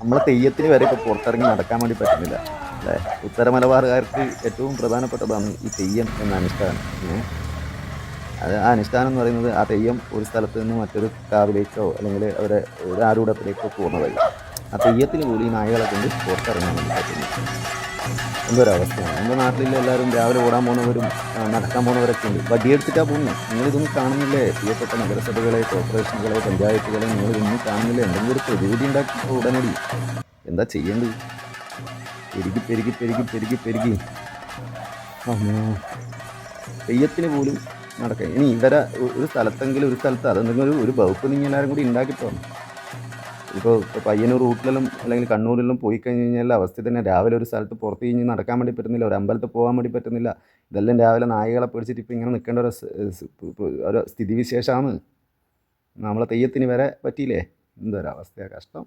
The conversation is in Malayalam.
നമ്മളെ തെയ്യത്തിന് വരെ ഇപ്പോൾ പുറത്തിറങ്ങി നടക്കാൻ വേണ്ടി പറ്റുന്നില്ല അല്ലേ. ഉത്തര മലബാറുകാർക്ക് ഏറ്റവും പ്രധാനപ്പെട്ടതാണ് ഈ തെയ്യം എന്ന അനുഷ്ഠാനം. അത് ആ അനുഷ്ഠാനം എന്ന് പറയുന്നത് ആ തെയ്യം ഒരു സ്ഥലത്ത് നിന്ന് മറ്റൊരു കാവിലേക്കോ അല്ലെങ്കിൽ അവരെ ഒരു ആരൂഢത്തിലേക്കോ പോകുന്നതല്ല. ആ തെയ്യത്തിന് പോലും ഈ നായകളെ കൊണ്ട് പുറത്തിറങ്ങാൻ വേണ്ടി പറ്റുന്നു. എന്തൊരവസ്ഥയാണ്. നമ്മുടെ നാട്ടിലെ എല്ലാവരും രാവിലെ ഓടാൻ പോകുന്നവരും നടക്കാൻ പോകുന്നവരൊക്കെ ഉണ്ട്. വടിയെടുത്തിട്ടാണ് പോകുന്നത്. നിങ്ങളിതൊന്നും കാണുന്നില്ലേ? പ്രിയപ്പെട്ട നഗരസഭകളെ, കോർപ്പറേഷനുകളെ, പഞ്ചായത്തുകളെ നിങ്ങളിതൊന്നും കാണുന്നില്ലേ? എന്തെങ്കിലും ഒരു പ്രതിവിധി ഉണ്ടാക്കി ഉടനടി. എന്താ ചെയ്യേണ്ടത്? പെരുകി പെരുകി പെരുകി പെരുകി പെരുകി തെയ്യത്തിന് പോലും നടക്കുക. ഇനി ഇവരെ ഒരു സ്ഥലത്തെങ്കിലും ഒരു സ്ഥലത്ത് അതെന്തെങ്കിലും ഒരു വകുപ്പ് നിങ്ങൾ എല്ലാവരും കൂടി ഉണ്ടാക്കിട്ടോ. ഇപ്പോൾ പയ്യന്നൂർ റൂട്ടിലെല്ലാം അല്ലെങ്കിൽ കണ്ണൂരിലെല്ലാം പോയി കഴിഞ്ഞ് കഴിഞ്ഞാൽ അവസ്ഥ തന്നെ. രാവിലെ ഒരു സ്ഥലത്ത് പുറത്ത് കഴിഞ്ഞ് നടക്കാൻ വേണ്ടി പറ്റുന്നില്ല, ഒരു അമ്പലത്തിൽ പോകാൻ വേണ്ടി പറ്റുന്നില്ല. ഇതെല്ലാം രാവിലെ നായകളെ പേടിച്ചിട്ട് ഇപ്പോൾ ഇങ്ങനെ നിൽക്കേണ്ട ഒരു സ്ഥിതിവിശേഷമാണ്. നമ്മളെ തെയ്യത്തിന് വരെ പറ്റിയില്ലേ? എന്തൊരവസ്ഥയാണ്, കഷ്ടം.